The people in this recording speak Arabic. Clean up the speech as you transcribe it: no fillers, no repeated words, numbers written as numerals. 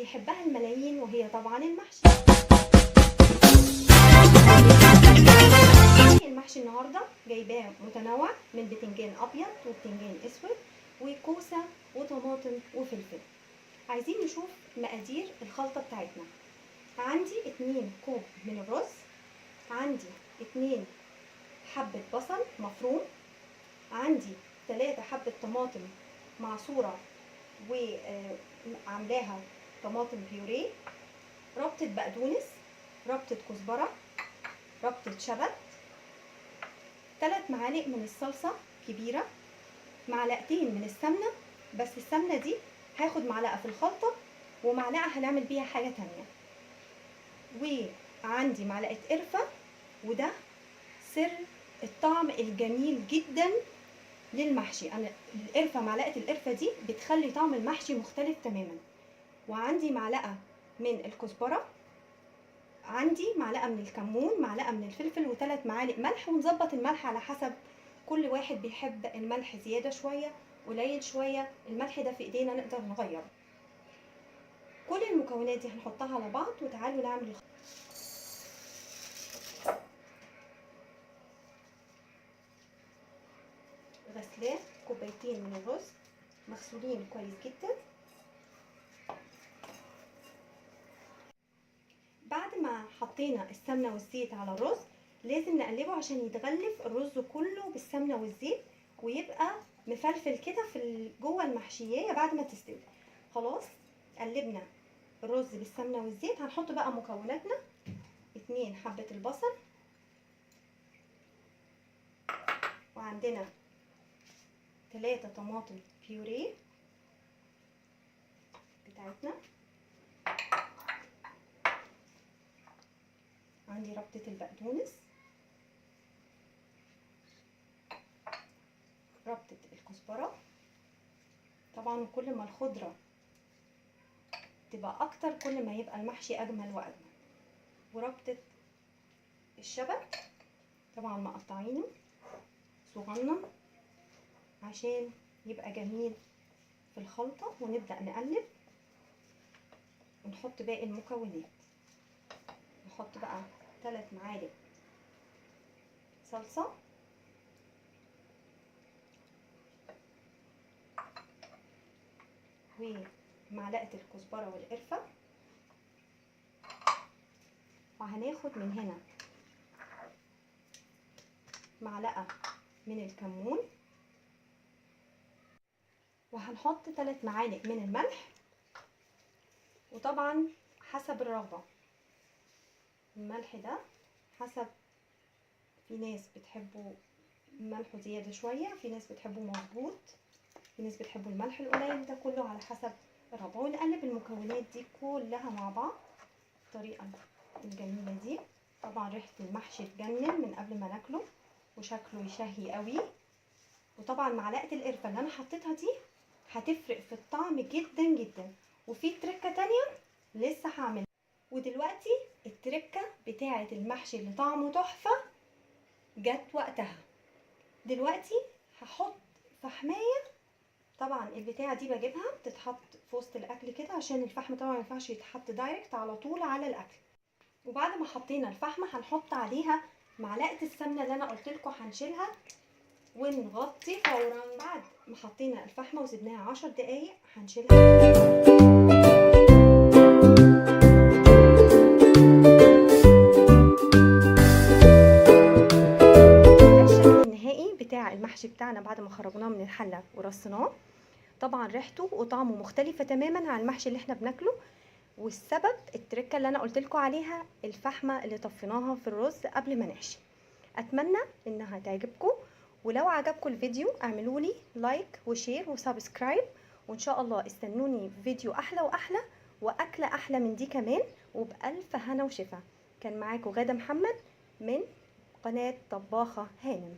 بيحبها الملايين، وهي طبعا المحشي. المحشي النهارده جايباه متنوع، من بتنجان ابيض وبتنجان اسود وكوسه وطماطم وفلفل. عايزين نشوف مقادير الخلطه بتاعتنا. عندي 2 كوب من الرز، عندي 2 حبه بصل مفروم، عندي 3 حبه طماطم معصوره وعاملاها طماطم بيوريه، ربطه بقدونس، ربطه كزبره، ربطه شبت، 3 معالق من الصلصه كبيره، معلقتين من السمنه، بس السمنه دي هاخد معلقه في الخلطه ومعلقه هنعمل بيها حاجه تانية، وعندي معلقه قرفه، وده سر الطعم الجميل جدا للمحشي. انا القرفه، معلقه القرفه دي بتخلي طعم المحشي مختلف تماما. وعندي معلقه من الكزبره، عندي معلقه من الكمون، معلقه من الفلفل، و3 معالق ملح. ونظبط الملح على حسب كل واحد بيحب الملح زياده شويه قليل شويه، الملح ده في ايدينا نقدر نغيره. كل المكونات دي هنحطها على بعض وتعالوا نعمل غسلاه كوبايتين من الرز مغسولين كويس جدا. بعد ما حطينا السمنه والزيت على الرز لازم نقلبه عشان يتغلف الرز كله بالسمنه والزيت ويبقى مفلفل كده في جوه المحشيه بعد ما تستوي. خلاص قلبنا الرز بالسمنه والزيت، هنحط بقى مكوناتنا. 2 حبه البصل، وعندنا 3 طماطم بيوريه بتاعتنا، عندي ربطة البقدونس، ربطة الكزبرة. طبعا كل ما الخضرة تبقى اكتر كل ما يبقى المحشي اجمل واجمل. وربطة الشبت طبعا مقطعينه صغنن عشان يبقى جميل في الخلطة. ونبدأ نقلب ونحط باقي المكونات. نحط بقى 3 معالق صلصة، ومعلقة الكزبرة والقرفة، وهناخد من هنا معلقة من الكمون، وهنحط 3 معالق من الملح، وطبعا حسب الرغبة الملح ده حسب، في ناس بتحبه ملحه زيادة شوية، في ناس بتحبه مظبوط، في ناس بتحبوا الملح القليل، ده كله على حسب الرغبة. ونقلب المكونات دي كلها مع بعض بالطريقة الجميلة دي. طبعا ريحة المحشي تجنن من قبل ما ناكله وشكله يشهي قوي. وطبعا معلقة القرفة اللي انا حطيتها دي هتفرق في الطعم جدا جدا. وفي تركة تانية لسه هعملها. ودلوقتي التركة بتاعة المحشي اللي طعمه تحفة جت وقتها. دلوقتي هحط فحماية، طبعا البتاعة دي بجيبها بتتحط في وسط الاكل كده عشان الفحم طبعا مينفعش يتحط دايركت على طول على الاكل. وبعد ما حطينا الفحمة هنحط عليها معلقة السمنة اللي انا قلتلكوا هنشيلها ونغطي فورا. بعد ما حطينا الفحمة وسيبناها 10 دقايق هنشيلها. بتاع المحشي بتاعنا بعد ما خرجناه من الحله ورصيناه، طبعا ريحته وطعمه مختلفه تماما عن المحشي اللي احنا بناكله. والسبب التركه اللي انا قلت لكم عليها، الفحمه اللي طفيناها في الرز قبل ما نحشي. اتمنى انها تعجبكم، ولو عجبكم الفيديو اعملوا لي لايك وشير وسبسكرايب، وان شاء الله استنوني في فيديو احلى واحلى واكله احلى من دي كمان، وبالف هنا وشفا. كان معاكم غادة محمد من قناه طباخه هانم.